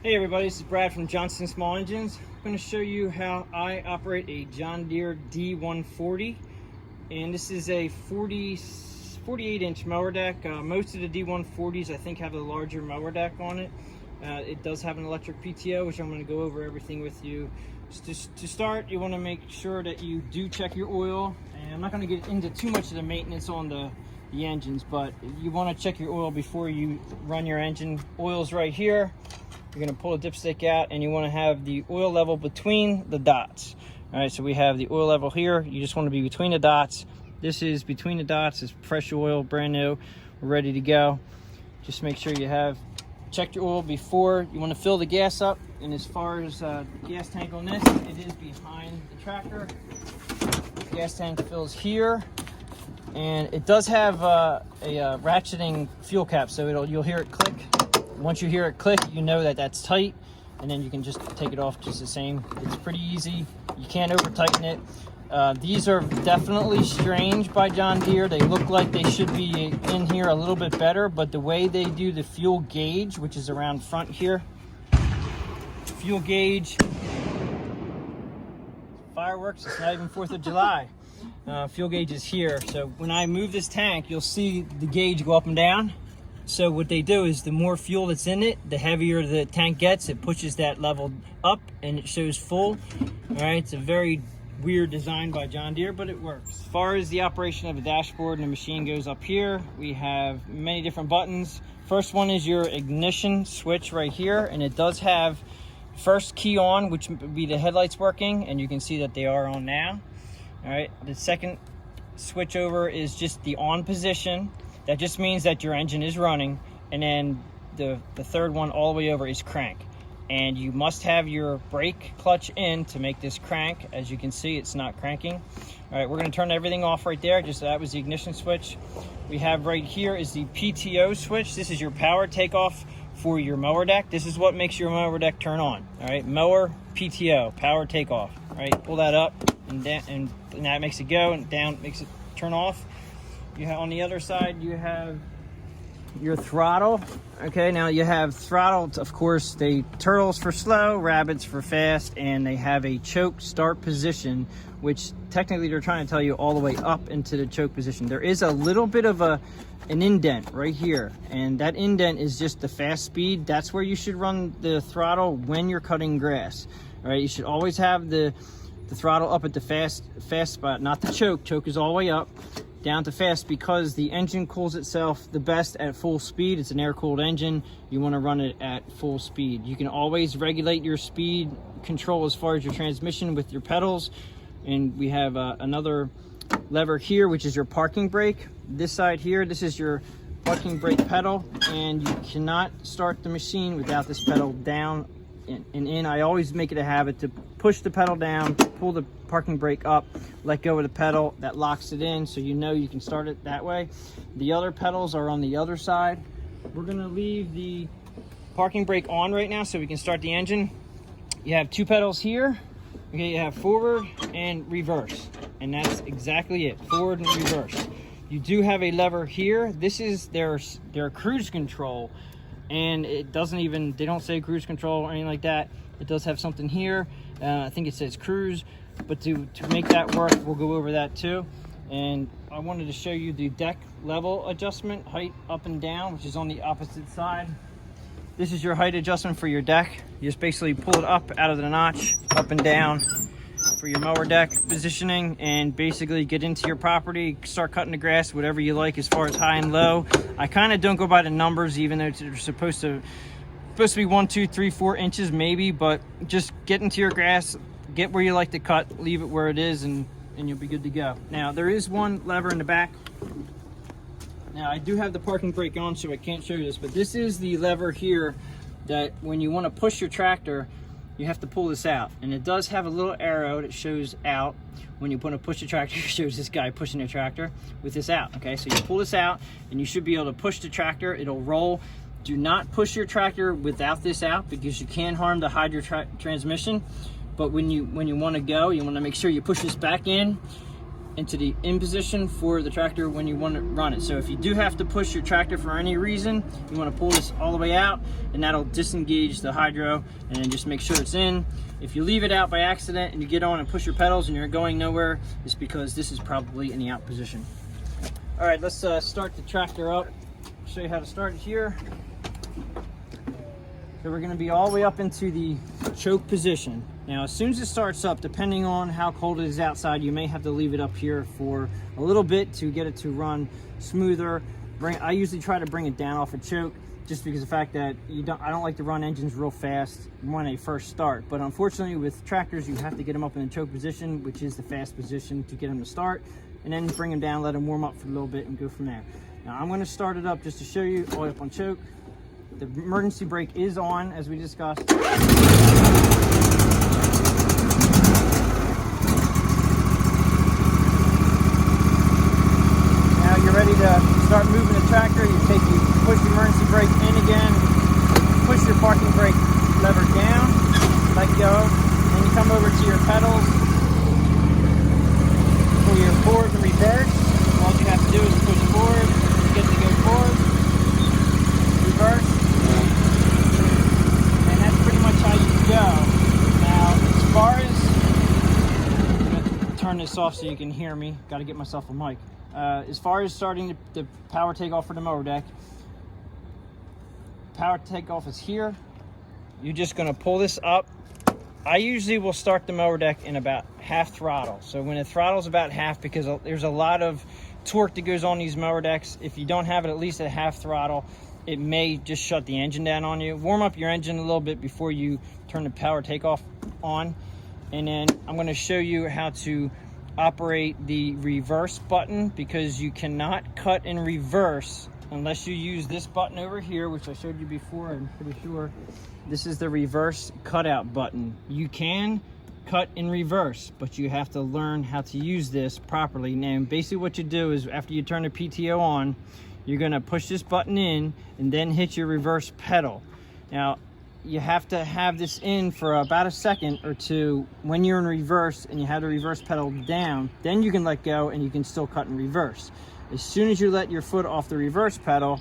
Hey everybody, this is Brad from Johnston Small Engines. I'm going to show you how I operate a John Deere D140, and this is a 48-inch mower deck. Most of the D140s I think have a larger mower deck on it. It does have an electric PTO, which I'm going to go over everything with you. Just to start, you want to make sure that you do check your oil, and I'm not going to get into too much of the maintenance on the engines, but you want to check your oil before you run your engine. Oil's right here. You're going to pull the dipstick out, and you want to have the oil level between the dots. All right, so we have the oil level here. You just want to be between the dots. This is between the dots. It's fresh oil, brand new. We're ready to go. Just make sure you have checked your oil before. You want to fill the gas up, and as far as the gas tank on this, it is behind the tractor. The gas tank fills here, and it does have a ratcheting fuel cap, so you'll hear it click. Once you hear it click, you know that that's tight, and then you can just take it off just the same. It's pretty easy. You can't over tighten it. These are definitely strange by John Deere. They look like they should be in here a little bit better, but the way they do the fuel gauge, which is around front here, fuel gauge, fireworks, it's not even 4th of July. Fuel gauge is here. So when I move this tank, you'll see the gauge go up and down. So what they do is the more fuel that's in it, the heavier the tank gets. It pushes that level up and it shows full. All right, it's a very weird design by John Deere, but it works. As far as the operation of the dashboard and the machine goes up here, we have many different buttons. First one is your ignition switch right here, and it does have first key on, which would be the headlights working, and you can see that they are on now. All right, the second switch over is just the on position. That just means that your engine is running. And then the third one all the way over is crank. And you must have your brake clutch in to make this crank. As you can see, it's not cranking. All right, we're gonna turn everything off right there. Just that was the ignition switch. We have right here is the PTO switch. This is your power takeoff for your mower deck. This is what makes your mower deck turn on. All right, mower PTO, power takeoff. All right, pull that up and down, and that makes it go, and down makes it turn off. You have, on the other side, you have your throttle. Okay, now you have throttle, of course, turtles for slow, rabbits for fast, and they have a choke start position, which technically they're trying to tell you all the way up into the choke position. There is a little bit of an indent right here, and that indent is just the fast speed. That's where you should run the throttle when you're cutting grass. All right, you should always have the throttle up at the fast spot, not the choke. Choke is all the way up, down to fast, because the engine cools itself the best at full speed. It's an air-cooled engine. You want to run it at full speed. You can always regulate your speed control as far as your transmission with your pedals. And we have another lever here, which is your parking brake. This side here, this is your parking brake pedal, and you cannot start the machine without this pedal down and in. I always make it a habit to push the pedal down, pull the parking brake up, let go of the pedal. That locks it in, so you know you can start it that way. The other pedals are on the other side. We're gonna leave the parking brake on right now so we can start the engine. You have two pedals here. Okay, you have forward and reverse, and that's exactly it, forward and reverse. You do have a lever here. This is their cruise control, and it doesn't even, they don't say cruise control or anything like that. It does have something here. I think it says cruise, but to make that work, we'll go over that too. And I wanted to show you the deck level adjustment, height up and down, which is on the opposite side. This is your height adjustment for your deck. You just basically pull it up out of the notch, up and down for your mower deck positioning, and basically get into your property, start cutting the grass, whatever you like as far as high and low. I kind of don't go by the numbers, even though they're supposed to be 1, 2, 3, 4 inches maybe, but just get into your grass, get where you like to cut, leave it where it is, and you'll be good to go. Now, there is one lever in the back. Now, I do have the parking brake on, so I can't show you this, but this is the lever here that when you want to push your tractor, you have to pull this out. And it does have a little arrow that shows out. When you want to push the tractor, it shows this guy pushing the tractor with this out. Okay, so you pull this out, and you should be able to push the tractor. It'll roll. Do not push your tractor without this out, because you can harm the hydro transmission. But when you want to go, you want to make sure you push this back in into the in position for the tractor when you want to run it. So if you do have to push your tractor for any reason, you want to pull this all the way out, and that'll disengage the hydro, and then just make sure it's in. If you leave it out by accident and you get on and push your pedals and you're going nowhere, it's because this is probably in the out position. All right, let's start the tractor up. I'll show you how to start it here. So we're going to be all the way up into the choke position. Now, as soon as it starts up, depending on how cold it is outside, you may have to leave it up here for a little bit to get it to run smoother. I usually try to bring it down off a choke, just because of the fact that I don't like to run engines real fast when they first start. But unfortunately, with tractors, you have to get them up in the choke position, which is the fast position to get them to start, and then bring them down, let them warm up for a little bit, and go from there. Now, I'm going to start it up just to show you all the way up on choke. The emergency brake is on, as we discussed. Now you're ready to start moving the tractor. You push the emergency brake in again, push your parking brake lever down, let go, then you come over to your pedals, pull your forward and reverse. All you have to do is push forward, get to go forward, reverse. Go. Now, as far as, I'm gonna turn this off so you can hear me. Got to get myself a mic. As far as starting the power takeoff for the mower deck, power takeoff is here. You're just going to pull this up. I usually will start the mower deck in about half throttle. So when the throttle's about half, because there's a lot of torque that goes on these mower decks, if you don't have it at least at half throttle, it may just shut the engine down on you. Warm up your engine a little bit before you turn the power takeoff on. And then I'm going to show you how to operate the reverse button, because you cannot cut in reverse unless you use this button over here, which I showed you before. I'm pretty sure this is the reverse cutout button. You can cut in reverse, but you have to learn how to use this properly. Now, basically what you do is after you turn the PTO on, you're going to push this button in and then hit your reverse pedal. Now, you have to have this in for about a second or two when you're in reverse and you have the reverse pedal down. Then you can let go and you can still cut in reverse. As soon as you let your foot off the reverse pedal,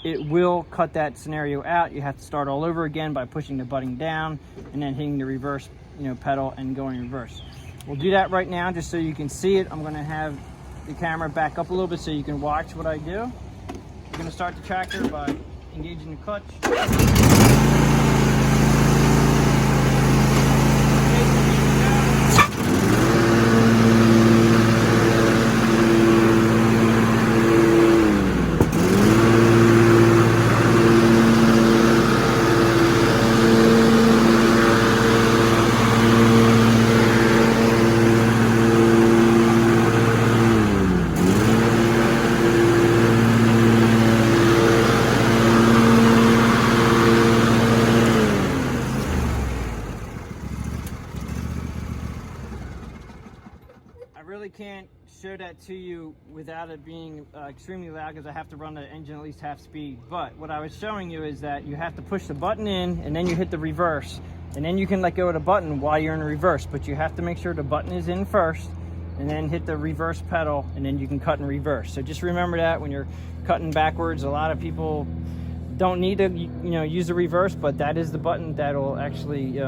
it will cut that scenario out. You have to start all over again by pushing the button down and then hitting the reverse pedal and going reverse. We'll do that right now just so you can see it. I'm going to have the camera back up a little bit so you can watch what I do. We're going to start the tractor by engaging the clutch. Can't show that to you without it being extremely loud, because I have to run the engine at least half speed. But what I was showing you is that you have to push the button in and then you hit the reverse, and then you can let go of the button while you're in reverse, but you have to make sure the button is in first and then hit the reverse pedal, and then you can cut in reverse. So just remember that when you're cutting backwards. A lot of people don't need to use the reverse, but that is the button that will actually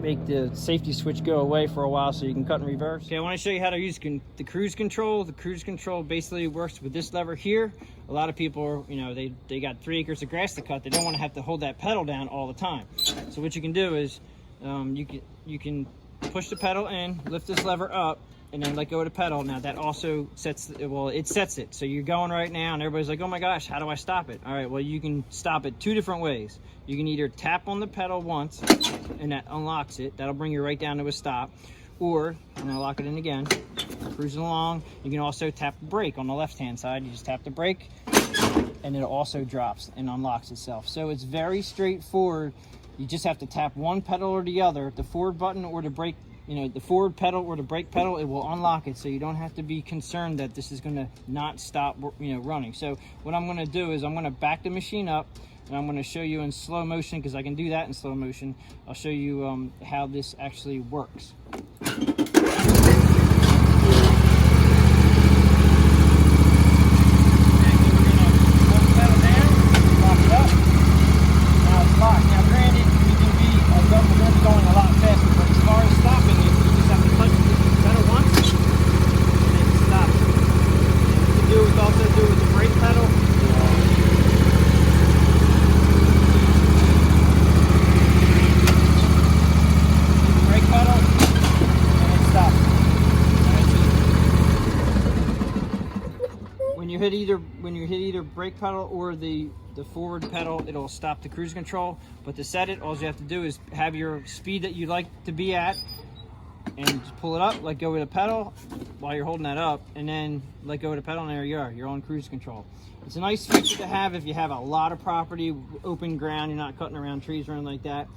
make the safety switch go away for a while so you can cut in reverse. Okay, I want to show you how to use the cruise control. The cruise control basically works with this lever here. A lot of people, they got 3 acres of grass to cut. They don't want to have to hold that pedal down all the time. So what you can do is you can push the pedal in, lift this lever up, and then let go of the pedal. Now that also sets it. So you're going right now and everybody's like, oh my gosh, how do I stop it? All right, well, you can stop it 2 different ways. You can either tap on the pedal once and that unlocks it. That'll bring you right down to a stop. Or, I'm gonna lock it in again, cruising along. You can also tap the brake on the left-hand side. You just tap the brake and it also drops and unlocks itself. So it's very straightforward. You just have to tap one pedal or the other, the forward button or the brake, the forward pedal or the brake pedal. It will unlock it, so you don't have to be concerned that this is going to not stop running. So what I'm going to do is I'm going to back the machine up, and I'm going to show you in slow motion, because I can do that in slow motion. I'll show you how this actually works. hit either brake pedal or the forward pedal, it'll stop the cruise control. But to set it, all you have to do is have your speed that you'd like to be at, and just pull it up, let go of the pedal while you're holding that up, and then let go of the pedal, and there you are, you're on cruise control. It's a nice feature to have if you have a lot of property, open ground, you're not cutting around trees or anything like that.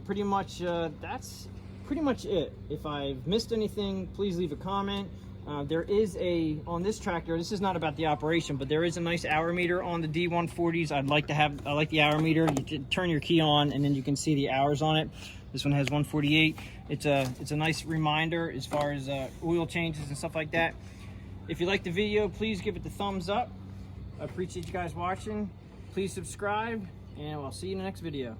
Pretty much, that's pretty much it. If I've missed anything, please leave a comment. There is on this tractor, this is not about the operation, but there is a nice hour meter on the D140s. I like the hour meter. You can turn your key on and then you can see the hours on it. This one has 148. It's a nice reminder as far as oil changes and stuff like that. If you like the video, please give it the thumbs up. I appreciate you guys watching. Please subscribe, and I'll see you in the next video.